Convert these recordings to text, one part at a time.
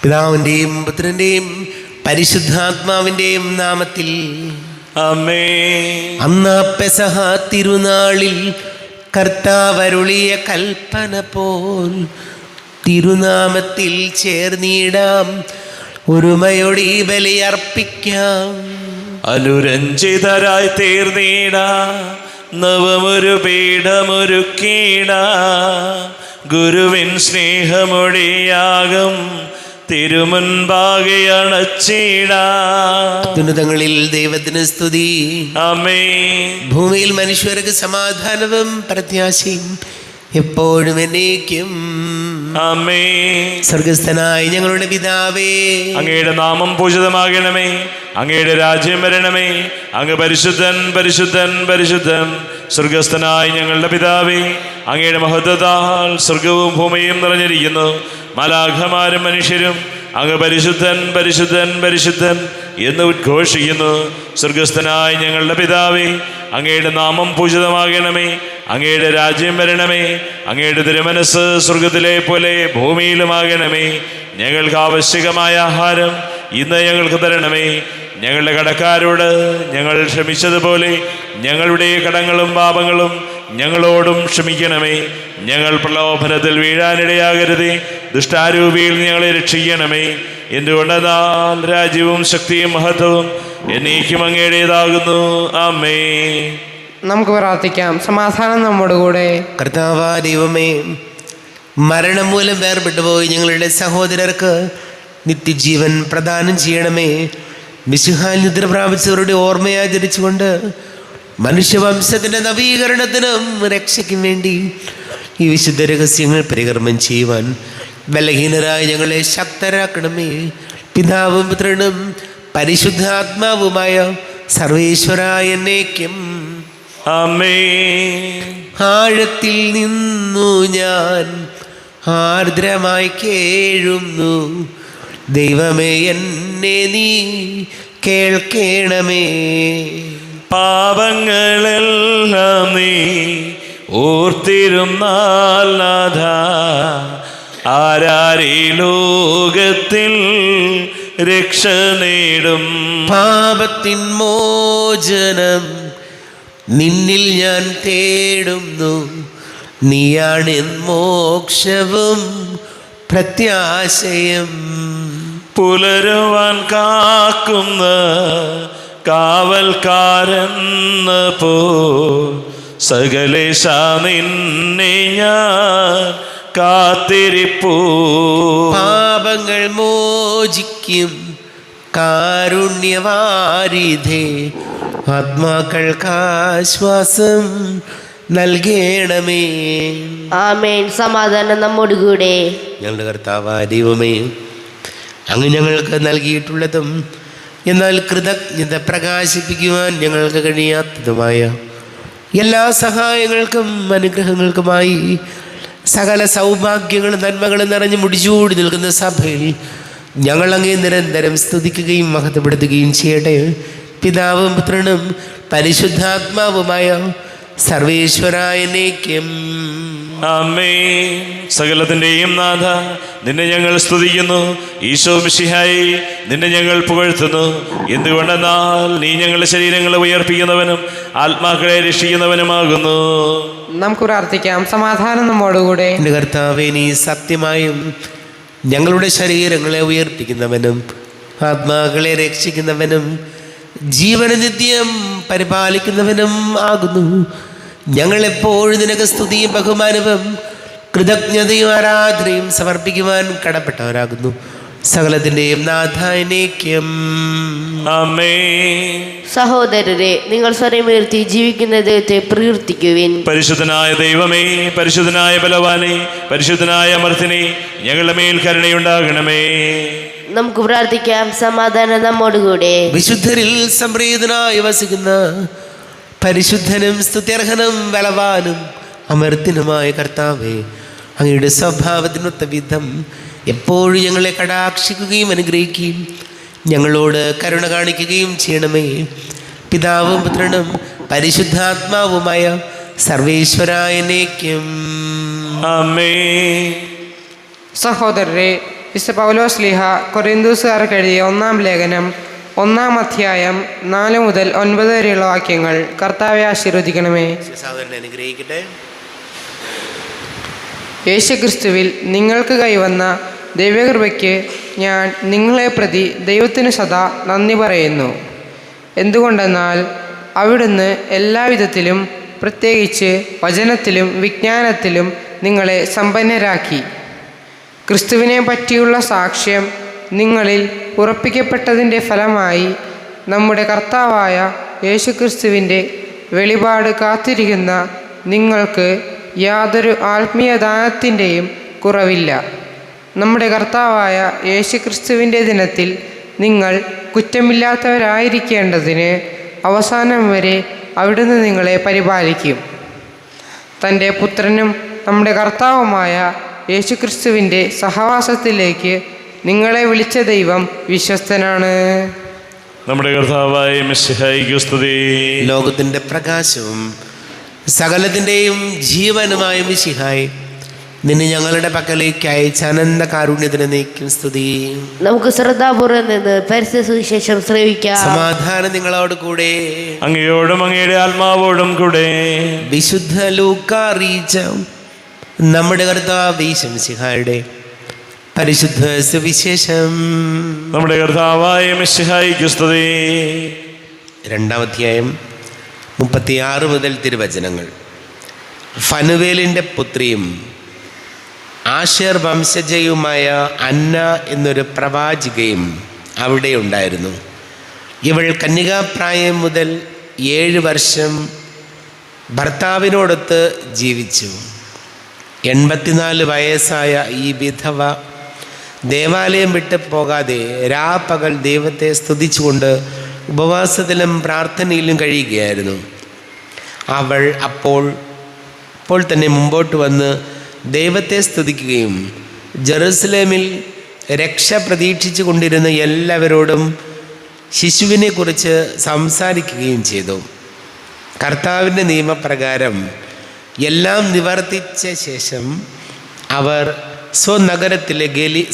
പിതാവിൻ്റെയും പുത്രൻ്റെയും പരിശുദ്ധാത്മാവിൻ്റെയും നാമത്തിൽ ആമേൻ. അന്ന് പെസഹ തിരുനാളിൽ കർത്താവരുളിയ കൽപ്പന പോൽ തിരുനാമത്തിൽ ചേർന്നിടാം, ഒരുമയോടെ ഈ ബലിയർപ്പിക്കാം. അനുരഞ്ജിതരായി തീർന്നീട നവമൊരു പീഠമൊരുക്കീട, ഗുരുവിൻ സ്നേഹമൊടിയാകും തിരുമുൻപാകെ അണച്ചീട. ഉന്നതങ്ങളിൽ ദൈവത്തിന് സ്തുതി. ആമേൻ. ഭൂമിയിൽ മനുഷ്യർക്ക് സമാധാനവും പ്രത്യാശയും എപ്പോഴും എന്നേക്കും. ആമേൻ. സ്വർഗസ്ഥനായ ഞങ്ങളുടെ പിതാവേ, അങ്ങയുടെ നാമം പൂജിതമാകണമേ, അങ്ങയുടെ രാജ്യം വരണമേ, അങ്ങ് പരിശുദ്ധൻ പരിശുദ്ധൻ പരിശുദ്ധൻ. സ്വർഗസ്ഥനായ ഞങ്ങളുടെ പിതാവേ, അങ്ങയുടെ മഹത്വത്താൽ സ്വർഗവും ഭൂമിയും നിറഞ്ഞിരിക്കുന്നു. മാലാഖമാരും മനുഷ്യരും അങ്ങ് പരിശുദ്ധൻ പരിശുദ്ധൻ പരിശുദ്ധൻ എന്ന് ഉദ്ഘോഷിക്കുന്നു. സ്വർഗസ്ഥനായ ഞങ്ങളുടെ പിതാവേ, അങ്ങയുടെ നാമം പൂജിതമാകണമേ, അങ്ങയുടെ രാജ്യം വരണമേ, അങ്ങയുടെ തിരുമനസ് സ്വർഗത്തിലെ പോലെ ഭൂമിയിലുമാകണമേ. ഞങ്ങൾക്ക് ആവശ്യകമായ ആഹാരം ഇന്ന് ഞങ്ങൾക്ക് തരണമേ. ഞങ്ങളുടെ കടക്കാരോട് ഞങ്ങൾ ക്ഷമിച്ചതുപോലെ ഞങ്ങളുടെ കടങ്ങളും പാപങ്ങളും ഞങ്ങളോടും ക്ഷമിക്കണമേ. ഞങ്ങൾ പ്രലോഭനത്തിൽ വീഴാനിടയാകരുതേ, ദുഷ്ടാരൂപിയിൽ ഞങ്ങളെ രക്ഷിക്കണമേ. എന്തുകൊണ്ടെന്നാൽ രാജ്യവും ശക്തിയും മഹത്വവും എന്നേക്കും അങ്ങയുടേതാകുന്നു. ആമേൻ. നമുക്ക് പ്രാർത്ഥിക്കാം. സമാധാനം നമ്മോടുകൂടെ. കർത്താവാ ദൈവമേ, മരണം മൂലം വേർപെട്ടുപോയി ഞങ്ങളുടെ സഹോദരർക്ക് നിത്യജീവൻ പ്രദാനം ചെയ്യണമേ. മിശിഹായിൽ നിദ്ര പ്രാപിച്ചവരുടെ ഓർമ്മയാചരിച്ചുകൊണ്ട് മനുഷ്യവംശത്തിൻ്റെ നവീകരണത്തിനും രക്ഷയ്ക്കും വേണ്ടി ഈ വിശുദ്ധ രഹസ്യങ്ങൾ പരികർമ്മം ചെയ്യുവാൻ ബലഹീനരായ ഞങ്ങളെ ശക്തരാക്കണമേ. പിതാവും പുത്രനും പരിശുദ്ധാത്മാവുമായ സർവേശ്വരായ എന്നേക്കും. ആമേൻ. ആഴത്തിൽ നിന്നു ഞാൻ ആർദ്രമായി കേഴുന്നു, ദൈവമേ എന്നെ നീ കേൾക്കണമേ. പാപങ്ങളെല്ലാം നീ ഓർത്തിരുന്നാൽ നാഥ, ആരാരീ ലോകത്തിൽ രക്ഷ നേടും. പാപത്തിൻ മോചനം നിന്നിൽ ഞാൻ തേടുന്നു, നീയാണ് മോക്ഷവും പ്രത്യാശയും. പുലരുവാൻ കാക്കുന്ന കാവൽക്കാരെന്ന പോ സകലേശ നിന്നെ ഞാൻ കാത്തിരിപ്പൂ. പാപങ്ങൾ മോചിക്കും കാരുണ്യവാരിധേ, ആത്മാക്കൾക്കാശ്വാസം നൽകണമേ. ആമേൻ. സമാധാനം നമ്മോടുകൂടെ. ഞങ്ങളുടെ കർത്താവായ ദൈവമേ, അങ്ങ് ഞങ്ങൾക്ക് നൽകിയിട്ടുള്ളതും എന്നാൽ കൃതജ്ഞത പ്രകാശിപ്പിക്കുവാൻ ഞങ്ങൾക്ക് കഴിയാത്തതുമായ എല്ലാ സഹായങ്ങൾക്കും അനുഗ്രഹങ്ങൾക്കുമായി സകല സൗഭാഗ്യങ്ങളും നന്മകളും നിറഞ്ഞ് മുടിച്ചൂടി നിൽക്കുന്ന സഭയിൽ ഞങ്ങൾ അങ്ങേ നിരന്തരം സ്തുതിക്കുകയും മഹത്വപ്പെടുത്തുകയും ചെയ്യട്ടെ. പിതാവും പുത്രനും പരിശുദ്ധാത്മാവുമായ സർവേശ്വരായ എന്നേക്കും. ആമേൻ. സകലത്തിൻ്റെയും നാഥ, നിന്നെ ഞങ്ങൾ സ്തുതിക്കുന്നു. ഈശോ മിശിഹായി, നിന്നെ ഞങ്ങൾ പുകഴ്ത്തുന്നു. എന്തുകൊണ്ടെന്നാൽ നീ ഞങ്ങളുടെ ശരീരങ്ങളെ ഉയർപ്പിക്കുന്നവനും ആത്മാക്കളെ രക്ഷിക്കുന്നവനുമാകുന്നു. നമുക്ക് പ്രാർത്ഥിക്കാം. സമാധാനം നമ്മോടുകൂടെ. എൻ്റെ കർത്താവേ, നീ സത്യമായും ഞങ്ങളുടെ ശരീരങ്ങളെ ഉയർപ്പിക്കുന്നവനും ആത്മാക്കളെ രക്ഷിക്കുന്നവനും ജീവന നിത്യം പരിപാലിക്കുന്നവനും ആകുന്നു. ഞങ്ങളെപ്പോഴും നിനക്ക് സ്തുതിയും ബഹുമാനവും കൃതജ്ഞതയും ആരാധനയും സമർപ്പിക്കുവാൻ കടപ്പെട്ടവരാകുന്നു. സകലത്തിൻ്റെയും നാഥാനേക്യം. ആമേൻ. സഹോദരരെ, നിങ്ങൾ സ്വരമുയർത്തി ജീവിക്കുന്ന ദൈവത്തെ പ്രകീർത്തിക്കുവിൻ. പരിശുദ്ധനായ ദൈവമേ, പരിശുദ്ധനായ ബലവാനെ, പരിശുദ്ധനായ അമർത്തിനെ, ഞങ്ങളുടെ മേൽ കരുണയുണ്ടാകണമേ. നമുക്ക് പ്രാർത്ഥിക്കാം. സമാധാനം നമ്മോടുകൂടെ. വിശുദ്ധരിൽ സംപ്രീതനായി വസിക്കുന്ന പരിശുദ്ധനും സ്തുത്യർഹനും ബലവാനും അമർത്തിനുമായ കർത്താവേ, അങ്ങയുടെ സ്വഭാവത്തിനൊത്ത വിധം എപ്പോഴും ഞങ്ങളെ കടാക്ഷിക്കുകയും അനുഗ്രഹിക്കുകയും ഞങ്ങളോട് കരുണ കാണിക്കുകയും ചെയ്യണമേ. പിതാവും പുത്രനും പരിശുദ്ധാത്മാവുമായ സർവേശ്വരായ എന്നേക്കും. ആമേൻ. സഹോദരരെ, വിശുദ്ധ പൗലോസ് ശ്ലീഹ കൊരിന്തോസുകാർക്ക് എഴുതിയ 1-ാം ലേഖനം 1-ാം അധ്യായം 4 മുതൽ 9 വരെയുള്ള വാക്യങ്ങൾ. കർത്താവെ ആശീർവദിക്കണമേ. സഹോദരനെ അനുഗ്രഹിക്കട്ടെ. യേശുക്രിസ്തുവിൽ നിങ്ങൾക്ക് കൈവന്ന ദൈവകൃപയ്ക്ക് ഞാൻ നിങ്ങളെ പ്രതി ദൈവത്തിന് സദാ നന്ദി പറയുന്നു. എന്തുകൊണ്ടെന്നാൽ അവിടുന്ന് എല്ലാവിധത്തിലും പ്രത്യേകിച്ച് വചനത്തിലും വിജ്ഞാനത്തിലും നിങ്ങളെ സമ്പന്നരാക്കി. ക്രിസ്തുവിനെ പറ്റിയുള്ള സാക്ഷ്യം നിങ്ങളിൽ ഉറപ്പിക്കപ്പെട്ടതിൻ്റെ ഫലമായി നമ്മുടെ കർത്താവായ യേശുക്രിസ്തുവിൻ്റെ വെളിപാട് കാത്തിരിക്കുന്ന നിങ്ങൾക്ക് യാതൊരു ആത്മീയദാനത്തിൻ്റെയും കുറവില്ല. നമ്മുടെ കർത്താവായ യേശുക്രിസ്തുവിൻ്റെ ദിനത്തിൽ നിങ്ങൾ കുറ്റമില്ലാത്തവരായിരിക്കേണ്ടതിന് അവസാനം വരെ അവിടുന്ന് നിങ്ങളെ പരിപാലിക്കും. തൻ്റെ പുത്രനും നമ്മുടെ കർത്താവുമായ യേശുക്രിസ്തുവിൻ്റെ സഹവാസത്തിലേക്ക് നിങ്ങളെ വിളിച്ച ദൈവം വിശ്വസ്തനാണ്. നമ്മുടെ കർത്താവായ മിശിഹായിക്ക് സ്തുതി. ലോകത്തിൻ്റെ പ്രകാശവും സകലത്തിൻ്റെയും ജീവനുമായ മിശിഹായി, നിന്നെ ഞങ്ങളുടെ പക്കലേക്ക് അയച്ച അനന്ത കാരുണ്യത്തിന് നീക്കും സ്തുതി. നമുക്ക് ശ്രദ്ധാപൂർവം നിന്ന് പരിശുദ്ധ സുവിശേഷം ശ്രവിക്കാം. സമാധാനം നിങ്ങളോട് കൂടെ. അങ്ങയോടും അങ്ങയുടെ ആത്മാവോടും കൂടെ. വിശുദ്ധ ലൂക്കാ അറിയിച്ച നമ്മുടെ കർത്താവ് മിശിഹായുടെ പരിശുദ്ധ സുവിശേഷം. നമ്മുടെ കർത്താവായ മിശിഹായിക്ക് സ്തുതി. 2-ാം അധ്യായം 36 മുതൽ തിരുവചനങ്ങൾ. ഫനുവേലിൻ്റെ പുത്രിയും ആശേർ വംശജയുമായ അന്ന എന്നൊരു പ്രവാചികയും അവിടെ ഉണ്ടായിരുന്നു. ഇവൾ കന്യകാപ്രായം മുതൽ 7 വർഷം ഭർത്താവിനോടൊത്ത് ജീവിച്ചു. 84 വയസ്സായ ഈ വിധവ ദേവാലയം വിട്ട് പോകാതെ രാപ്പകൽ ദൈവത്തെ സ്തുതിച്ചുകൊണ്ട് ഉപവാസത്തിലും പ്രാർത്ഥനയിലും കഴിയുകയായിരുന്നു. അവൾ അപ്പോൾ തന്നെ മുമ്പോട്ട് വന്ന് ദൈവത്തെ സ്തുതിക്കുകയും ജെറുസലേമിൽ രക്ഷ പ്രതീക്ഷിച്ചു കൊണ്ടിരുന്ന എല്ലാവരോടും ശിശുവിനെക്കുറിച്ച് സംസാരിക്കുകയും ചെയ്തു. കർത്താവിൻ്റെ നിയമപ്രകാരം എല്ലാം നിവർത്തിച്ച ശേഷം അവർ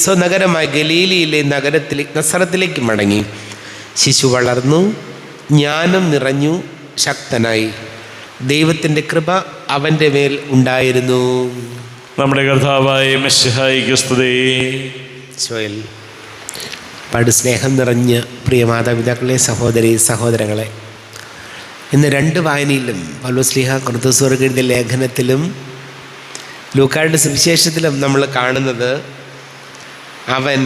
സ്വനഗരമായ ഗലീലിയിലെ നസറത്തിലേക്ക് മടങ്ങി. ശിശു വളർന്നു, ജ്ഞാനം നിറഞ്ഞു, ശക്തനായി. ദൈവത്തിൻ്റെ കൃപ അവൻ്റെ മേൽ ഉണ്ടായിരുന്നു. നമ്മുടെ കർത്താവായ മിശിഹായിക്ക് സ്തുതി. സോയൽ സ്നേഹം നിറഞ്ഞ പ്രിയ മാതാപിതാക്കളെ, സഹോദരങ്ങളെ, ഇന്ന് 2 വായനയിലും പൗലോസ് ശ്ലീഹ കൊരിന്തോസുകാർക്ക് എഴുതിയ ലേഖനത്തിലും ലൂക്കായുടെ സുവിശേഷത്തിലും നമ്മൾ കാണുന്നത് അവൻ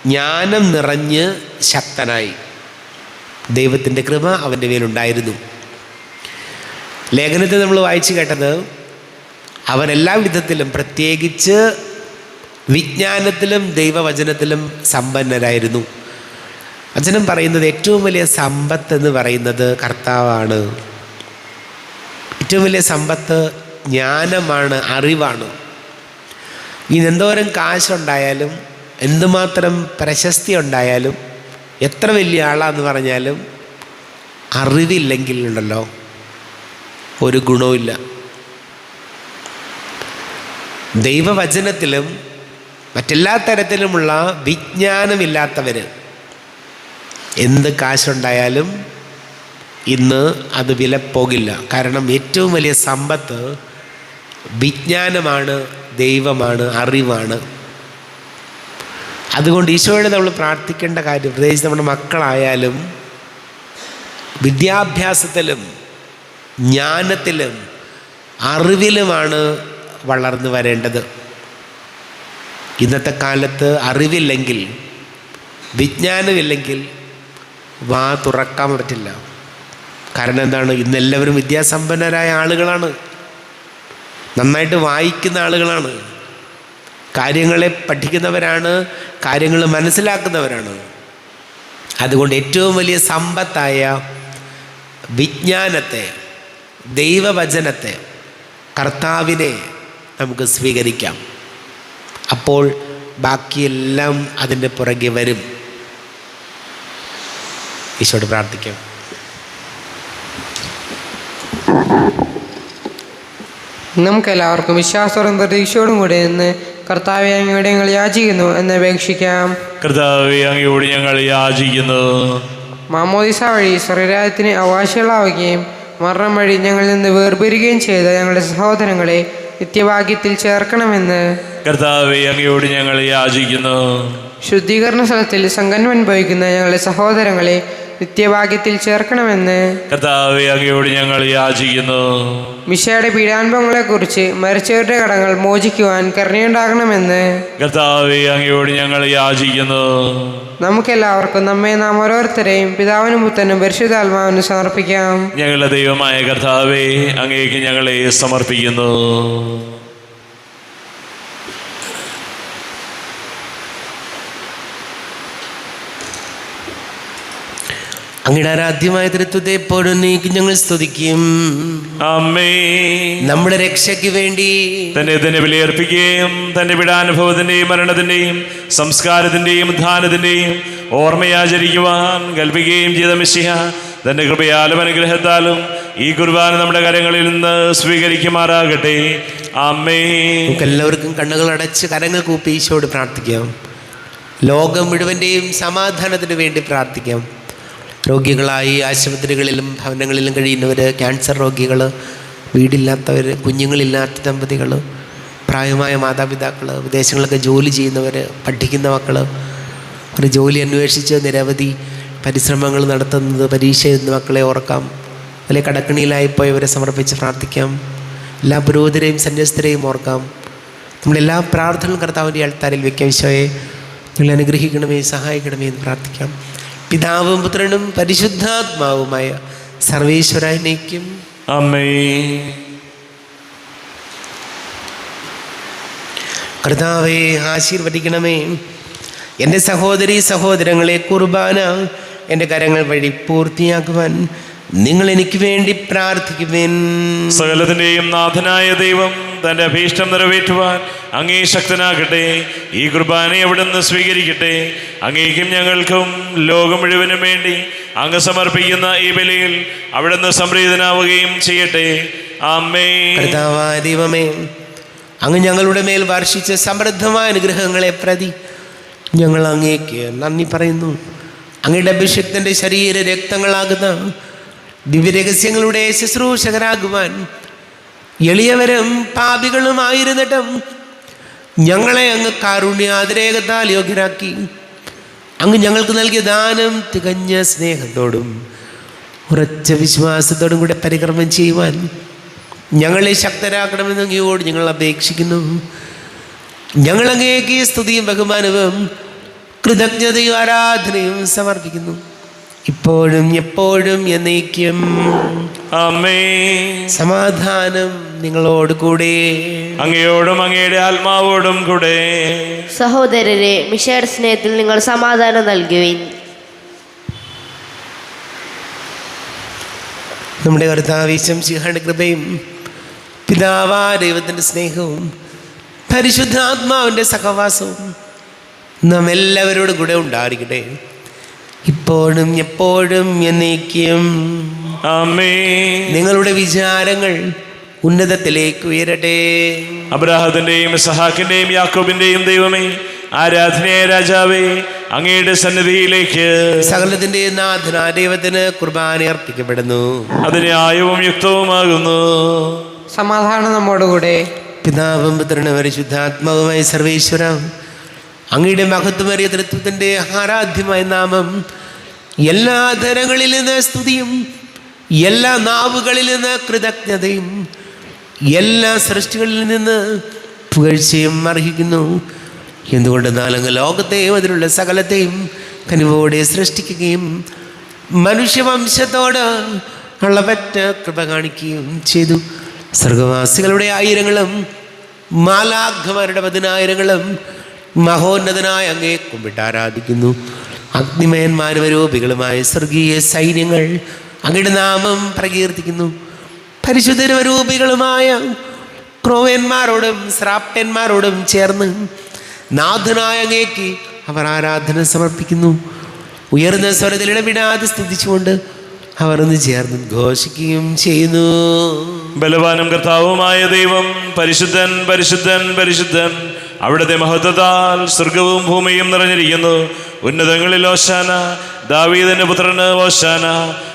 ജ്ഞാനം നിറഞ്ഞ് ശക്തനായി. ദൈവത്തിൻ്റെ കൃപ അവൻ്റെ മേലുണ്ടായിരുന്നു. ലേഖനത്തിൽ നമ്മൾ വായിച്ചു കേട്ടത് അവൻ എല്ലാ വിധത്തിലും, പ്രത്യേകിച്ച് വിജ്ഞാനത്തിലും ദൈവവചനത്തിലും സമ്പന്നരായിരുന്നു. വചനം പറയുന്നത് ഏറ്റവും വലിയ സമ്പത്ത് എന്ന് പറയുന്നത് കർത്താവാണ്. ഏറ്റവും വലിയ സമ്പത്ത് ജ്ഞാനമാണ്, അറിവാണ്. എന്തോരം കാശുണ്ടായാലും, എന്തുമാത്രം പ്രശസ്തി ഉണ്ടായാലും, എത്ര വലിയ ആളാന്ന് പറഞ്ഞാലും അറിവില്ലെങ്കിൽ ഉണ്ടല്ലോ ഒരു ഗുണവുമില്ല. ദൈവവചനത്തിലും മറ്റെല്ലാ തരത്തിലുമുള്ള വിജ്ഞാനമില്ലാത്തവർ എന്ത് കാശുണ്ടായാലും ഇന്ന് അത് വിലപ്പോകില്ല. കാരണം ഏറ്റവും വലിയ സമ്പത്ത് വിജ്ഞാനമാണ്, ദൈവമാണ്, അറിവാണ്. അതുകൊണ്ട് ഈശോയോട് നമ്മൾ പ്രാർത്ഥിക്കേണ്ട കാര്യം, പ്രത്യേകിച്ച് നമ്മുടെ മക്കളായാലും വിദ്യാഭ്യാസത്തിലും ജ്ഞാനത്തിലും അറിവിലുമാണ് വളർന്നു വരേണ്ടത്. ഇന്നത്തെ കാലത്ത് അറിവില്ലെങ്കിൽ, വിജ്ഞാനമില്ലെങ്കിൽ വാ തുറക്കാൻ പറ്റില്ല. കാരണം എന്താണ്? ഇന്നെല്ലാവരും വിദ്യാസമ്പന്നരായ ആളുകളാണ്, നന്നായിട്ട് വായിക്കുന്ന ആളുകളാണ്, കാര്യങ്ങളെ പഠിക്കുന്നവരാണ്, കാര്യങ്ങൾ മനസ്സിലാക്കുന്നവരാണ്. അതുകൊണ്ട് ഏറ്റവും വലിയ സമ്പത്തായ വിജ്ഞാനത്തെ, ദൈവവചനത്തെ, കർത്താവിനെ നമുക്ക് സ്വീകരിക്കാം. അപ്പോൾ ബാക്കിയെല്ലാം അതിൻ്റെ പുറകെ വരും. ഈശോയോട് പ്രാർത്ഥിക്കാം. നമുക്കെല്ലാവർക്കും വിശ്വാസത്തോടും പ്രതീക്ഷയോടും കൂടെ നിന്ന് കർത്താവെ അങ്ങയോട് ഞങ്ങൾ യാചിക്കുന്നു എന്ന് അപേക്ഷിക്കാം. കർത്താവെ അങ്ങയോട് ഞങ്ങൾ യാചിക്കുന്നു. മാമോദിസ വഴി സ്വർഗ്ഗരാജ്യത്തിന് അവകാശികളാവുകയും മരണം വഴി ഞങ്ങളിൽ നിന്ന് വേർപിരിയുകയും ചെയ്ത ഞങ്ങളുടെ സഹോദരങ്ങളെ നിത്യഭാഗ്യത്തിൽ ചേർക്കണമെന്ന് കർത്താവെ അങ്ങയോട് ഞങ്ങൾ യാചിക്കുന്നു. ശുദ്ധീകരണ സ്ഥലത്തിൽ സങ്കന്മം അനുഭവിക്കുന്ന ഞങ്ങളുടെ സഹോദരങ്ങളെ നിത്യഭാഗ്യത്തിൽ ചേർക്കണമെന്ന് കർത്താവെ അങ്ങയോട് ഞങ്ങൾ യാചിക്കുന്നു. മിശയുടെ പീഡാനുഭവങ്ങളെക്കുറിച്ച് മരിച്ചവരുടെ കടങ്ങൾ മോചിക്കുവാൻ കരുണയുണ്ടാകണമെന്ന് കർത്താവെ അങ്ങയോട് ഞങ്ങൾ യാചിക്കുന്നു. നമുക്കെല്ലാവർക്കും നമ്മെ നാം ഓരോരുത്തരെയും പിതാവിനും പുത്രനും പരിശുദ്ധാത്മാവിനും സമർപ്പിക്കാം. ഞങ്ങളുടെ ദൈവമായ കർത്താവെ അങ്ങേക്ക് ഞങ്ങളെ സമർപ്പിക്കുന്നു. അങ്ങയുടെ ആരാധ്യമായ തൃത്വത്തെ എപ്പോഴും നീക്കി ഞങ്ങൾ സ്തുതിക്കും. ആമേൻ. നമ്മുടെ രക്ഷയ്ക്ക് വേണ്ടി തന്നെ ബലിയർപ്പിക്കുകയും തന്റെ പീഡാനുഭവത്തിന്റെയും മരണത്തിന്റെയും സംസ്കാരത്തിന്റെയും ഉത്ഥാനത്തിന്റെയും ഓർമ്മയാചരിക്കുവാൻ കൽപ്പിക്കുകയും ചെയ്ത മിശിഹ തന്റെ കൃപയാലും അനുഗ്രഹത്താലും ഈ കുർബാന നമ്മുടെ കരങ്ങളിൽ നിന്ന് സ്വീകരിക്കുമാറാകട്ടെ. ആമേൻ. നമുക്ക് എല്ലാവർക്കും കണ്ണുകൾ അടച്ച് കരങ്ങൾ കൂപ്പി ഈശോയോട് പ്രാർത്ഥിക്കാം. ലോകം മുഴുവൻ്റെയും സമാധാനത്തിന് വേണ്ടി പ്രാർത്ഥിക്കാം. രോഗികളായി ആശുപത്രികളിലും ഭവനങ്ങളിലും കഴിയുന്നവർ, ക്യാൻസർ രോഗികൾ, വീടില്ലാത്തവർ, കുഞ്ഞുങ്ങളില്ലാത്ത ദമ്പതികൾ, പ്രായമായ മാതാപിതാക്കൾ, വിദേശങ്ങളിലൊക്കെ ജോലി ചെയ്യുന്നവർ, പഠിക്കുന്ന മക്കൾ, ഒരു ജോലി അന്വേഷിച്ച് നിരവധി പരിശ്രമങ്ങൾ നടത്തുന്നത്, പരീക്ഷ എഴുതുന്ന മക്കളെ ഓർക്കാം. അല്ലെങ്കിൽ കടക്കണിയിലായിപ്പോയവരെ സമർപ്പിച്ച് പ്രാർത്ഥിക്കാം. എല്ലാ പുരോഹിതരെയും സന്യസ്തരെയും ഓർക്കാം. നമ്മളെല്ലാ പ്രാർത്ഥനകളും കർത്താവിൻ്റെ അൾത്താരിൽ വയ്ക്കാം. ഈശോയെ നിങ്ങൾ അനുഗ്രഹിക്കണമേ, സഹായിക്കണമേ എന്ന് പ്രാർത്ഥിക്കാം. പിതാവും പുത്രനും പരിശുദ്ധാത്മാവുമായ സർവേശ്വരനേക്കും ആമേൻ. കർത്താവേ ആശീർവദിക്കണമേ. എൻ്റെ സഹോദരീ സഹോദരങ്ങളെ, കുർബാന എൻ്റെ കരങ്ങൾ വഴി പൂർത്തിയാക്കുവാൻ നിങ്ങൾ എനിക്ക് വേണ്ടി പ്രാർത്ഥിക്കുവേൻ. സകലത്തിന്റെയും നാഥനായ ദൈവം തന്റെ അഭീഷ്ടം നിറവേറ്റുവാൻ അങ്ങേ ശക്തനാകട്ടെ. ഈ കുർബാന അവിടുന്ന് സ്വീകരിക്കട്ടെ. അങ്ങേക്കും ഞങ്ങൾക്കും ലോകം മുഴുവനും വേണ്ടി അങ്ങ് സമർപ്പിക്കുന്ന ഈ ബലിയിൽ അവിടുന്ന് സംപ്രീതനാവുകയും ചെയ്യട്ടെ. ആമേൻ. കർത്താവായ ദൈവമേ, അങ്ങ് ഞങ്ങളുടെ മേൽ വർഷിച്ച സമൃദ്ധമായ അനുഗ്രഹങ്ങളെ പ്രതി ഞങ്ങൾ അങ്ങേക്ക് നന്ദി പറയുന്നു. അങ്ങയുടെ അഭിഷിക്തൻ്റെ ശരീര രക്തങ്ങളാകുന്ന ദിവ്യരഹസ്യങ്ങളുടെ ശുശ്രൂഷകരാകുവാൻ എളിയവരും പാപികളുമായിരുന്നിട്ടും ഞങ്ങളെ അങ്ങ് കാരുണ്യാതിരേകത്താൽ യോഗ്യരാക്കി. അങ്ങ് ഞങ്ങൾക്ക് നൽകിയ ദാനം തികഞ്ഞ സ്നേഹത്തോടും ഉറച്ച വിശ്വാസത്തോടും കൂടെ പരികർമ്മം ചെയ്യുവാൻ ഞങ്ങളെ ശക്തരാക്കണമെന്ന് അങ്ങയോട് ഞങ്ങൾ അപേക്ഷിക്കുന്നു. ഞങ്ങൾ അങ്ങേക്ക് സ്തുതിയും ബഹുമാനവും കൃതജ്ഞതയും ആരാധനയും സമർപ്പിക്കുന്നു, ഇപ്പോഴും എപ്പോഴും എന്നേക്കും. ആമേൻ. സമാധാനം നിങ്ങളോട് കൂടെ. അങ്ങയോടും അങ്ങയുടെ ആത്മാവോടും കൂടെ. സഹോദരരെ, മിശയുടെ സ്നേഹത്തിൽ നിങ്ങൾ സമാധാനം നൽകുവിൻ. നമ്മുടെ കർത്താവ് ശംസിഹായുടെ കൃപയും പിതാവാ ദൈവത്തിൻ്റെ സ്നേഹവും പരിശുദ്ധാത്മാവിൻ്റെ സഹവാസവും നാം എല്ലാവരോടും കൂടെ ഉണ്ടായിരിക്കട്ടെ, ഇപ്പോഴും എപ്പോഴും എന്നേക്കും. ആമേൻ. നിങ്ങളുടെ വിചാരങ്ങൾ ഉന്നതത്തിലേക്ക് ഉയരട്ടെ. അബ്രാഹത്തിന്റെയും ഇസ്ഹാക്കിന്റെയും യാക്കോബിന്റെയും ദൈവമേ, ആരാധനയായ രാജാവേ, അങ്ങയുടെ സന്നിധിയിലേക്ക് സകലത്തിന്റെ നാഥനായ ദൈവത്തിന് കുർബാന അർപ്പിക്കപ്പെടുന്നു. അത് ന്യായവും യുക്തവുമാകുന്നു. സമാധാനം നമ്മോടുകൂടെ. പിതാവും പുത്രനും പരിശുദ്ധാത്മാവുമായ സർവേശ്വര, അങ്ങയുടെ മഹത്വമേറിയ തൃത്വത്തിൻ്റെ ആരാധ്യമായ നാമം എല്ലാ ധരങ്ങളിൽ നിന്ന് സ്തുതിയും എല്ലാ നാവുകളിൽ നിന്ന് കൃതജ്ഞതയും എല്ലാ സൃഷ്ടികളിൽ നിന്ന് പുകഴ്ചയും അർഹിക്കുന്നു. എന്തുകൊണ്ടെന്നാൽ അങ്ങ് ലോകത്തെയും അതിലുള്ള സകലത്തെയും കനിവോടെ സൃഷ്ടിക്കുകയും മനുഷ്യവംശത്തോട് അളവറ്റ കൃപ കാണിക്കുകയും ചെയ്തു. സ്വർഗവാസികളുടെ ആയിരങ്ങളും മാലാഖമാരുടെ 10,000ങ്ങളും മഹോന്നതനായ അങ്ങേ കുമ്പിട്ട് ആരാധിക്കുന്നു. അഗ്നിമയന്മാരും രൂപികളുമായ സ്വർഗീയ സൈന്യങ്ങൾ അങ്ങയുടെ നാമം പ്രകീർത്തിക്കുന്നു. പരിശുദ്ധരൂപികളുമായ ക്രോവന്മാരോടും ശ്രാപ്യന്മാരോടും ചേർന്ന് നാഥനായ അങ്ങേക്ക് അവർ ആരാധന സമർപ്പിക്കുന്നു. ഉയർന്ന സ്വരത്തിൽ ഇടപെടാതെ സ്തുതിച്ചുകൊണ്ട് അവർ ഒന്ന് ചേർന്ന് ഘോഷിക്കുകയും ചെയ്യുന്നു. ബലവാനും കർത്താവുമായ ദൈവം പരിശുദ്ധൻ പരിശുദ്ധൻ പരിശുദ്ധൻ അവിടുത്തെ മഹത്വത്താൽ സ്വർഗവും ഭൂമിയും നിറഞ്ഞിരിക്കുന്നു. ഉന്നതങ്ങളിൽ ഓശാന, ദാവീദിന്റെ പുത്രന് ഓശാന.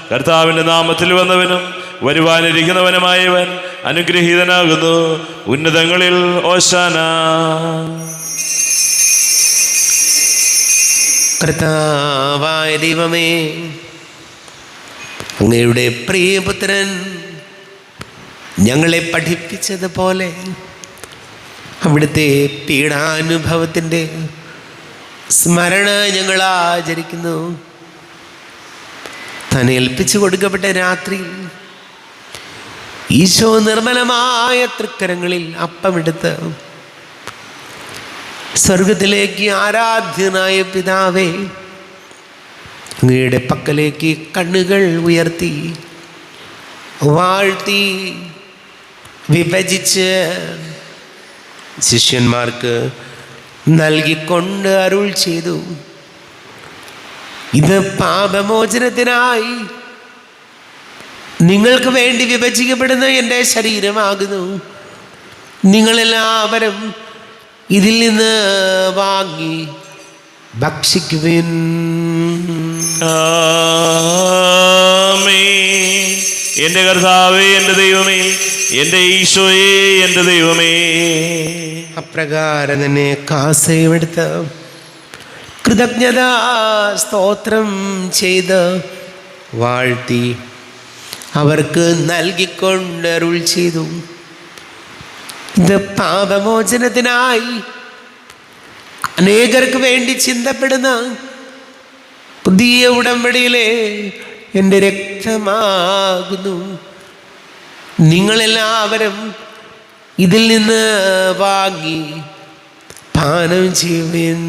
കർത്താവിന്റെ നാമത്തിൽ വന്നവനും വരുവാനിരിക്കുന്നവനുമായവൻ അനുഗ്രഹീതനാകുന്നു. ഉന്നതങ്ങളിൽ ഓശാന. കർത്താവായ ദൈവമേ, അങ്ങയുടെ പ്രിയപുത്രൻ ഞങ്ങളെ പഠിപ്പിച്ചതുപോലെ അവിടുത്തെ പീഡാനുഭവത്തിൻ്റെ സ്മരണ ഞങ്ങൾ ആചരിക്കുന്നു. താൻ ഏൽപ്പിച്ചു കൊടുക്കപ്പെട്ട രാത്രിയിൽ ഈശോ നിർമ്മലമായ തൃക്കരങ്ങളിൽ അപ്പമെടുത്ത് സ്വർഗത്തിലേക്ക് ആരാധ്യനായ പിതാവേ, അങ്ങയുടെ പക്കലേക്ക് കണ്ണുകൾ ഉയർത്തി വാഴ്ത്തി വിഭജിച്ച് ശിഷ്യന്മാർക്ക് നൽകിക്കൊണ്ട് അരുൾ ചെയ്തു, ഇത് പാപമോചനത്തിനായി നിങ്ങൾക്ക് വേണ്ടി വിഭജിക്കപ്പെടുന്ന എൻ്റെ ശരീരമാകുന്നു. നിങ്ങളെല്ലാവരും ഇതിൽ നിന്ന് വാങ്ങി ഭക്ഷിക്കുവിൻ. എൻ്റെ കർത്താവേ, എൻ്റെ ദൈവമേ, എൻ്റെ ഈശോയേ, എൻ്റെ ദൈവമേ. അപ്രകാരം തന്നെ കാസയുമെടുത്ത് കൃതജ്ഞതാ സ്തോത്രം ചെയ്ത് വാഴ്ത്തി അവർക്ക് നൽകിക്കൊണ്ട് അരുൾ ചെയ്തു, ഇത് പാപമോചനത്തിനായി അനേകർക്ക് വേണ്ടി ചിന്തപ്പെടുന്ന പുതിയ ഉടമ്പടിയിലെ എൻ്റെ രക്തമാകുന്നു. നിങ്ങളെല്ലാവരും ഇതിൽ നിന്ന് വാങ്ങി പാനം ചെയ്യുവിൻ.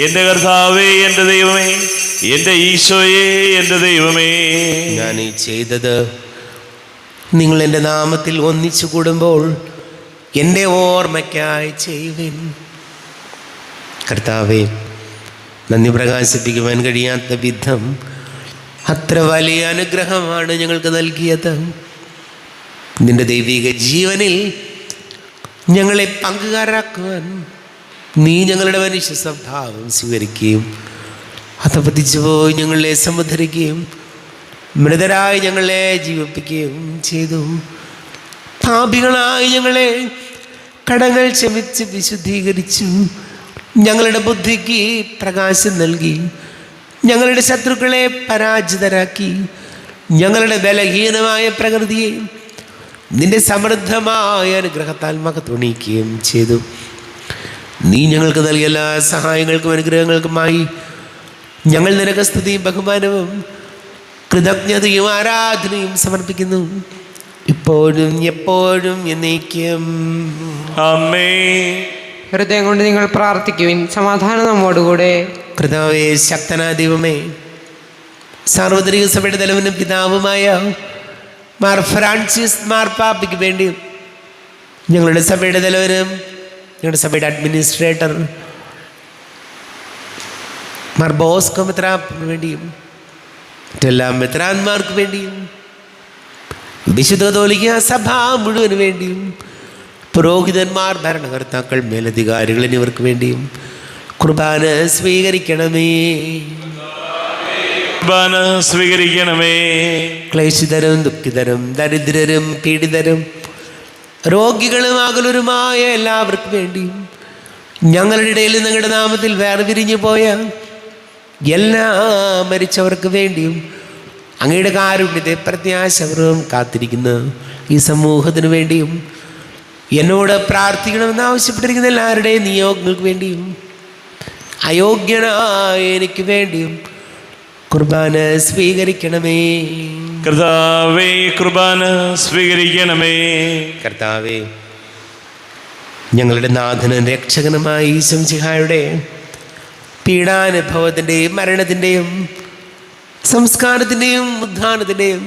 എൻ്റെ കർത്താവേ, എൻ്റെ ദൈവമേ, എൻ്റെ ഈശോയേ, എൻ്റെ ദൈവമേ. ഞാൻ ഈ ചെയ്തത് നിങ്ങൾ എൻ്റെ നാമത്തിൽ ഒന്നിച്ചു കൂടുമ്പോൾ എൻ്റെ ഓർമ്മയ്ക്കായി ചെയ്യുവിൻ. കർത്താവേ, നന്ദി പ്രകാശിപ്പിക്കുവാൻ കഴിയാത്ത വിധം അത്ര വലിയ അനുഗ്രഹമാണ് ഞങ്ങൾക്ക് നൽകിയത്. നിന്റെ ദൈവിക ജീവനിൽ ഞങ്ങളെ പങ്കുകാരാക്കുവാൻ നീ ഞങ്ങളുടെ മനുഷ്യ സ്വഭാവം സ്വീകരിക്കുകയും അധപതിച്ചു പോയി ഞങ്ങളെ സമുദ്ധരിക്കുകയും മൃതരായി ഞങ്ങളെ ജീവിപ്പിക്കുകയും ചെയ്തു. പാപികളായി ഞങ്ങളെ കടങ്ങൾ ക്ഷമിച്ച് വിശുദ്ധീകരിച്ചു. ഞങ്ങളുടെ ബുദ്ധിക്ക് പ്രകാശം നൽകി. ഞങ്ങളുടെ ശത്രുക്കളെ പരാജിതരാക്കി. ഞങ്ങളുടെ ബലഹീനമായ പ്രകൃതിയെ നിന്റെ സമൃദ്ധമായ അനുഗ്രഹത്താൽ മകത്വണിക്കുകയും ചെയ്തു. നീ ഞങ്ങൾക്ക് നൽകിയ എല്ലാ സഹായങ്ങൾക്കും അനുഗ്രഹങ്ങൾക്കുമായി ഞങ്ങൾ നിനക്ക് സ്തുതിയും ബഹുമാനവും കൃതജ്ഞതയും ആരാധനയും സമർപ്പിക്കുന്നു, ഇപ്പോഴും എപ്പോഴും എന്നേക്കും. ആമേൻ. ഹൃദയം കൊണ്ട് നിങ്ങൾ പ്രാർത്ഥിക്കുവിൻ. സമാധാനം നമ്മോടുകൂടെ. കർത്താവേ, ശക്തനായ ദൈവമേ, സാർവത്രിക സഭയുടെ തലവനും പിതാവുമായ മാർ ഫ്രാൻസിസ് മാർപ്പാപ്പയ്ക്ക് വേണ്ടിയും ഞങ്ങളുടെ സഭയുടെ തലവനും ഞങ്ങളുടെ സഭയുടെ അഡ്മിനിസ്ട്രേറ്റർ മാർ ബോസ്കോ മെത്രാന് വേണ്ടിയും മറ്റെല്ലാ മെത്രാന്മാർക്ക് വേണ്ടിയും വിശുദ്ധ കത്തോലിക്ക സഭ മുഴുവന് വേണ്ടിയും പുരോഹിതന്മാർ, ഭരണകർത്താക്കൾ, മേലധികാരികൾ എന്നിവർക്ക് വേണ്ടിയും കുർബാന സ്വീകരിക്കണമേ. കുർബാന സ്വീകരിക്കണമേ. ക്ലേശിതരും ദുഃഖിതരും ദരിദ്രരും പീഡിതരും രോഗികളും അകലരുമായ എല്ലാവർക്കും വേണ്ടിയും ഞങ്ങളുടെ ഇടയിൽ നിങ്ങളുടെ നാമത്തിൽ വേർപിരിഞ്ഞു പോയ എല്ലാ മരിച്ചവർക്ക് വേണ്ടിയും അങ്ങയുടെ കാരുണ്യത്തെ പ്രത്യാശപൂർവ്വം കാത്തിരിക്കുന്ന ഈ സമൂഹത്തിന് വേണ്ടിയും എന്നോട് പ്രാർത്ഥിക്കണമെന്ന് ആവശ്യപ്പെട്ടിരിക്കുന്ന എല്ലാവരുടെയും നിയോഗങ്ങൾക്ക് വേണ്ടിയും അയോഗ്യനായ എനിക്ക് വേണ്ടിയും കുർബാന സ്വീകരിക്കണമേ. കർത്താവേ, കുർബാന സ്വീകരിക്കണമേ. കർത്താവേ, ഞങ്ങളുടെ നാഥനും രക്ഷകനുമായ ഈശോ മിശിഹായുടെ പീഡാനുഭവത്തിൻ്റെയും മരണത്തിൻ്റെയും സംസ്കാരത്തിൻ്റെയും ഉദ്ധാനത്തിൻ്റെയും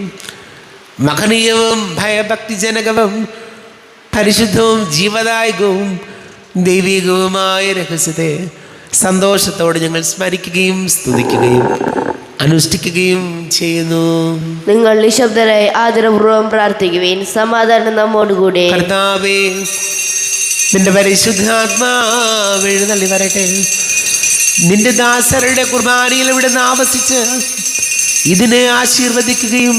മഹനീയവും ഭയഭക്തിജനകവും പരിശുദ്ധവും ജീവദായകവും ദൈവികവുമായ രഹസ്യത്തെ സന്തോഷത്തോടെ ഞങ്ങൾ സ്മരിക്കുകയും സ്തുതിക്കുകയും അനുഷ്ഠിക്കുകയും ചെയ്യുന്നു. നിങ്ങൾ നിശബ്ദരായി ആദരപൂർവ്വം പ്രാർത്ഥിക്കുവിൻ. സമാധാനം നമ്മോടുകൂടെ. കർത്താവേ, നിന്റെ പരിശുദ്ധാത്മാവ് എഴുന്നള്ളി വരട്ടെ. നിന്റെ ദാസരുടെ കുർബാനയിൽ ഇവിടെ ആവസിച്ച് ഇതിനെ ആശീർവദിക്കുകയും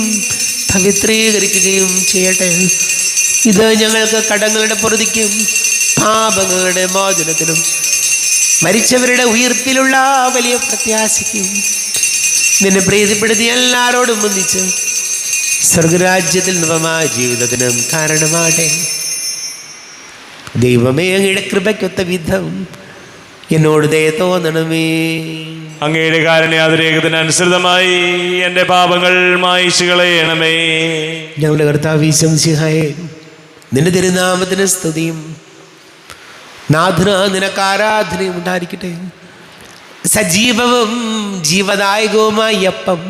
പവിത്രീകരിക്കുകയും ചെയ്യട്ടെ. ഇത് ഞങ്ങൾക്ക് കടങ്ങളുടെ പൊറുതിക്കും പാപങ്ങളുടെ മോചനത്തിനും മരിച്ചവരുടെ ഉയിർപ്പിലുള്ള വലിയ പ്രത്യാശയ്ക്കും നിന്നെ പ്രീതിപ്പെടുത്തി എല്ലാവരോടും ഒന്നിച്ച് സ്വർഗരാജ്യത്തിൽ നവമായ ജീവിതത്തിനും കാരണമാട്ടെ. ദൈവമേ, അങ്ങയുടെ കൃപയ്ക്കൊത്ത വിധം എന്നോട് ദയ തോന്നണമേ. അങ്ങയുടെ കാരുണ്യാതിരേകത്തിനനുസൃതമായി എൻ്റെ പാപങ്ങൾ മായിച്ചു കളയണമേ. ഞങ്ങളുടെ കർത്താവ് ഈശോ മിശിഹായേ, നിന്റെ തിരുനാമത്തിന് സ്തുതിയും നാഥന നിനക്ക് ആരാധനയും ഉണ്ടായിരിക്കട്ടെ. സജീവവും ജീവദായകവുമായി അപ്പം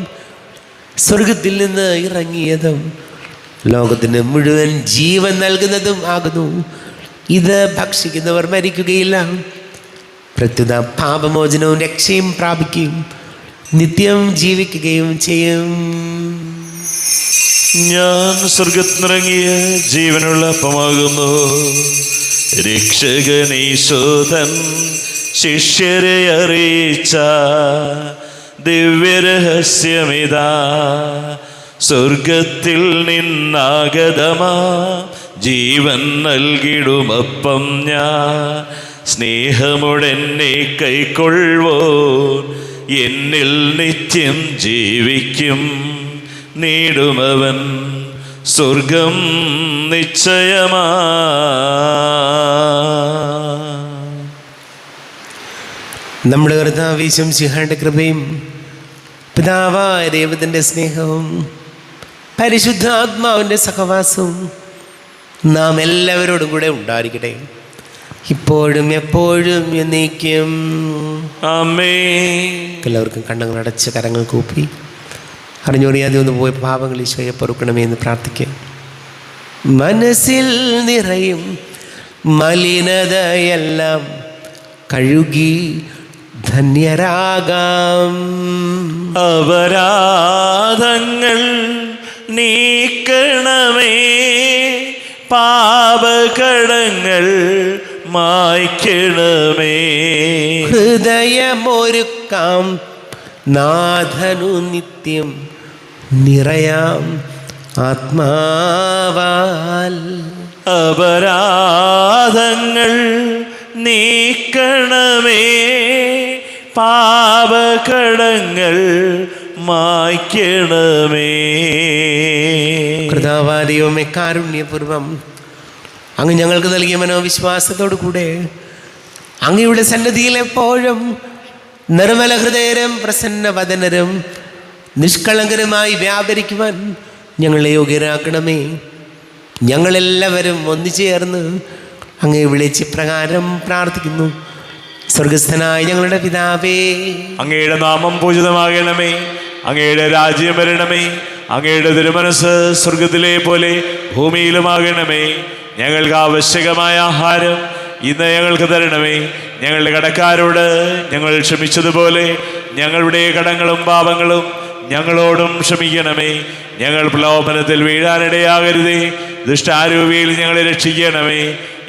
സ്വർഗത്തിൽ നിന്ന് ഇറങ്ങിയതും ലോകത്തിന് മുഴുവൻ ജീവൻ നൽകുന്നതും ആകുന്നു. ഇത് ഭക്ഷിക്കുന്നവർ മരിക്കുകയില്ല, പ്രത്യുത പാപമോചനവും രക്ഷയും പ്രാപിക്കുകയും നിത്യം ജീവിക്കുകയും ചെയ്യും. ഞാൻ സ്വർഗത്തിനിറങ്ങിയ ജീവനുള്ള അപ്പമാകുന്നു. രക്ഷകനീശോധൻ ശിഷ്യരെ അറിയിച്ച ദിവ്യരഹസ്യമിതാ. സ്വർഗത്തിൽ നിന്നാഗതമാ ജീവൻ നൽകിടുമപ്പം ഞാൻ. സ്നേഹമുടെന്നെ കൈക്കൊള്ളുവോ എന്നിൽ നിത്യം ജീവിക്കും. നേടുമവൻ സ്വർഗം നിശ്ചയമാ. നമ്മുടെ കർത്താവ് ഈശോ മിശിഹായുടെ കൃപയും പിതാവായ ദൈവത്തിൻ്റെ സ്നേഹവും പരിശുദ്ധാത്മാവിൻ്റെ സഹവാസവും നാം എല്ലാവരോടും കൂടെ ഉണ്ടായിരിക്കട്ടെ, ഇപ്പോഴും എപ്പോഴും എന്നേക്കും. ആമേൻ. എല്ലാവർക്കും കണ്ണുകൾ അടച്ച് കരങ്ങൾ കൂപ്പി അറിഞ്ഞോറിയാതെ ഒന്ന് പോയ പാപങ്ങൾ ഈശോയെ പൊറുക്കണമേ എന്ന് പ്രാർത്ഥിക്കുക. മനസ്സിൽ നിറയും മലിനതയെല്ലാം കഴുകി ധന്യരാകാം. അപരാധങ്ങൾ നീക്കണമേ, പാപകടങ്ങൾ മായ്ക്കണമേ. ഹൃദയമൊരുക്കാം നാഥനു നിത്യം നിറയാം ആത്മാവാൽ. അപരാധങ്ങൾ നീക്കണമേ, പാപകടങ്ങൾ മായ്ക്കണമേ. കൃതാവാദിയോമേ, കാരുണ്യപൂർവം അങ്ങ് ഞങ്ങൾക്ക് നൽകിയ മനോവിശ്വാസത്തോടു കൂടെ അങ്ങയുടെ സന്നിധിയിൽ എപ്പോഴും നിർമ്മല ഹൃദയരും പ്രസന്നവദനരും നിഷ്കളങ്കരുമായി വ്യാപരിക്കുവാൻ ഞങ്ങളെ യോഗ്യരാക്കണമേ. ഞങ്ങളെല്ലാവരും ഒന്നുചേർന്ന് അങ്ങയെ വിളിച്ച് പ്രകാരം പ്രാർത്ഥിക്കുന്നു. സ്വർഗസ്ഥനായ ഞങ്ങളുടെ പിതാവേ, അങ്ങയുടെ നാമം പൂജിതമാകണമേ. അങ്ങയുടെ രാജ്യം വരണമേ. അങ്ങയുടെ തിരുമനസ് സ്വർഗത്തിലെ പോലെ ഭൂമിയിലുമാകണമേ. ഞങ്ങൾക്ക് ആവശ്യകമായ ആഹാരം ഇന്ന് ഞങ്ങൾക്ക് തരണമേ. ഞങ്ങളുടെ കടക്കാരോട് ഞങ്ങൾ ക്ഷമിച്ചതുപോലെ ഞങ്ങളുടെ കടങ്ങളും പാപങ്ങളും ഞങ്ങളോടും ക്ഷമിക്കണമേ. ഞങ്ങൾ പ്രലോഭനത്തിൽ വീഴാനിടയാകരുതേ, ദുഷ്ടാരൂപിയിൽ ഞങ്ങളെ രക്ഷിക്കണമേ.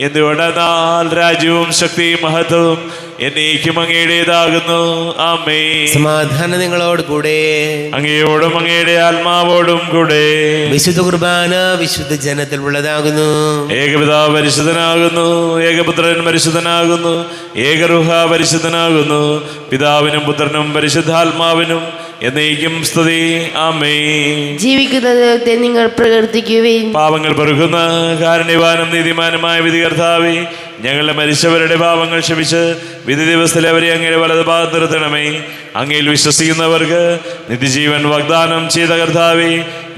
എന്തുകൊണ്ടെന്നാൽ രാജ്യവും ശക്തിയും മഹത്വവും എന്നേക്കും അങ്ങയുടേതാകുന്നു. ആമേൻ. സമാധാനം നിങ്ങളോട് കൂടെ, അങ്ങയോടും അങ്ങയുടെ ആത്മാവോടും കൂടെ. വിശുദ്ധ കുർബാന വിശുദ്ധ ജനത്തിൽ ഉള്ളതാകുന്നു. ഏകപിതാവ് പരിശുദ്ധനാകുന്നു, ഏകപുത്രൻ പരിശുദ്ധനാകുന്നു, ഏകറുഹ പരിശുദ്ധനാകുന്നു. പിതാവിനും പുത്രനും പരിശുദ്ധാത്മാവിനും എന്നേക്കും സ്തുതി. ആമേൻ. ജീവിക്കുന്ന ദൈവത്തെ നിങ്ങൾ പ്രകീർത്തിക്കുവിൻ. പാപങ്ങൾ പൊറുക്കുന്ന കാരുണ്യവാനും നീതിമാനുമായ വിധികർത്താവേ, ഞങ്ങളുടെ മരിച്ചവരുടെ പാപങ്ങൾ ക്ഷമിച്ച് വിധി ദിവസത്തിൽ അവരെ അങ്ങയുടെ വലത് ഭാഗത്ത് നിർത്തണമേ. അങ്ങയിൽ വിശ്വസിക്കുന്നവർക്ക് നിത്യജീവൻ വാഗ്ദാനം ചെയ്ത കർത്താവേ,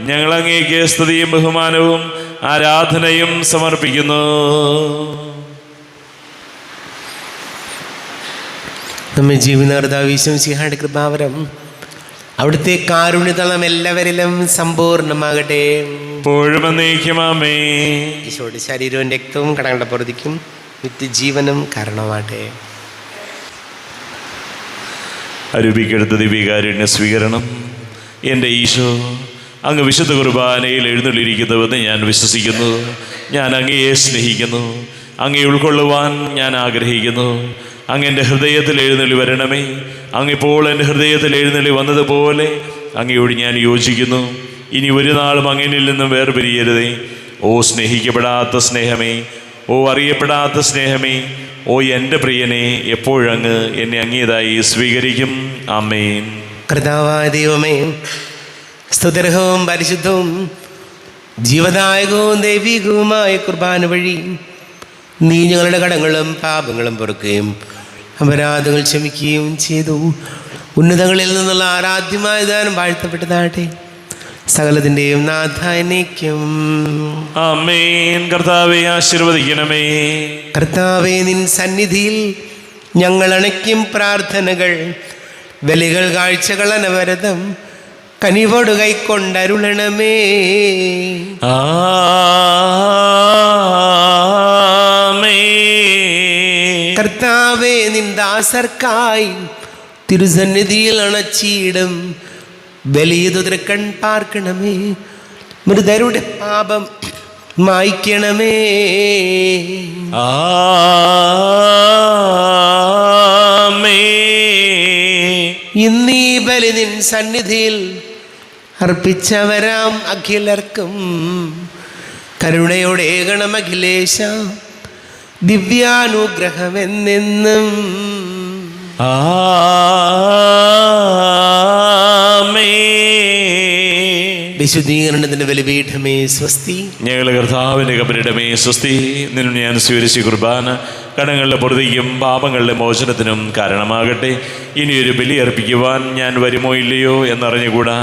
ഞങ്ങൾ അങ്ങേക്ക് സ്തുതിയും ബഹുമാനവും ആരാധനയും സമർപ്പിക്കുന്നു. നമ്മെ ജീവിത കർത്താവ് ഈശോ മിശിഹായുടെ കൃപാവരം അവിടുത്തെ കാരുണ്യതളം എല്ലാവരിലും സമ്പൂർണ്ണമാകട്ടെ. എപ്പോഴും എന്നേക്കും ആമേൻ. ഈശോയുടെ ശരീരവും രക്തവും കടങ്ങളുടെ പൊറുതിക്കും നിത്യജീവനും കാരണമാകട്ടെ. അരൂപിക്കെടുത്ത ദിവ്യകാരുണ്യ സ്വീകരണം. എൻ്റെ ഈശോ, അങ്ങ് വിശുദ്ധ കുർബാനയിൽ എഴുന്നള്ളിയിരിക്കുന്നുവെന്ന് ഞാൻ വിശ്വസിക്കുന്നു. ഞാൻ അങ്ങയെ സ്നേഹിക്കുന്നു. അങ്ങയെ ഉൾക്കൊള്ളുവാൻ ഞാൻ ആഗ്രഹിക്കുന്നു. അങ്ങ് എൻ്റെ ഹൃദയത്തിൽ എഴുന്നള്ളി വരണമേ. അങ്ങിപ്പോൾ എൻ്റെ ഹൃദയത്തിൽ എഴുന്നള്ളി വന്നതുപോലെ അങ്ങയോട് ഞാൻ യോജിക്കുന്നു. ഇനി ഒരു നാളും അങ്ങനിൽ നിന്നും വേർപിരിയരുതേ. ഓ സ്നേഹിക്കപ്പെടാത്ത സ്നേഹമേ, ഓ അറിയപ്പെടാത്ത സ്നേഹമേ, ഓ എൻ്റെ പ്രിയനെ, എപ്പോഴങ്ങ് എന്നെ അങ്ങേതായി സ്വീകരിക്കും. ആമേൻ. കർത്താവായ ദൈവമേ, സ്തുത്യർഹവും പരിശുദ്ധവും ജീവദായകവും ദൈവികവുമായ കുർബാന വഴി നീ ഞങ്ങളുടെ കടങ്ങളും പാപങ്ങളും പൊറുക്കുകയും അപരാധങ്ങൾ ക്ഷമിക്കുകയും ചെയ്തു. ഉന്നതങ്ങളിൽ നിന്നുള്ള ആരാധ്യമായ ദാനം വാഴ്ത്തപ്പെട്ടതാട്ടെ. സകലത്തിൻ്റെയും നാഥാനേക്കും ആമേൻ. കർത്താവെ ആശീർവദിക്കണമേ. കർത്താവേ, നിൻ സന്നിധിയിൽ ഞങ്ങൾ അണയ്ക്കും പ്രാർത്ഥനകൾ, ബലികൾ, കാഴ്ചകൾ അനവരതം കനിവോട് കൈക്കൊണ്ടരുളണമേ. ആമേൻ. കർത്താവേ, നിൻ ദാസർക്കായി തിരുസന്നിധിയിൽ അണച്ചിടും ബലിയതു തൃക്കൺ പാർക്കണമേ. മൃതരുടെ പാപം മായ്ക്കണമേ. ഇന്നീ ബലി നിൻ സന്നിധിയിൽ അർപ്പിച്ചവരാം അഖിലർക്കും കരുണയോടെ ഏകണം അഖിലേശ, ദിവ്യാനുഗ്രഹമെന്നെന്നും. വിശുദ്ധീകരണത്തിന്റെ ബലിപീഠമേ സ്വസ്തി. ഞങ്ങളുടെ കർത്താവിൻ്റെ കബരിടമേ സ്വസ്തി. നിന്നും ഞാൻ സ്വീകരിച്ച കുർബാന കടങ്ങളുടെ പൊറുതിക്കും പാപങ്ങളുടെ മോചനത്തിനും കാരണമാകട്ടെ. ഇനിയൊരു ബലി അർപ്പിക്കുവാൻ ഞാൻ വരുമോ ഇല്ലയോ എന്നറിഞ്ഞുകൂടാ.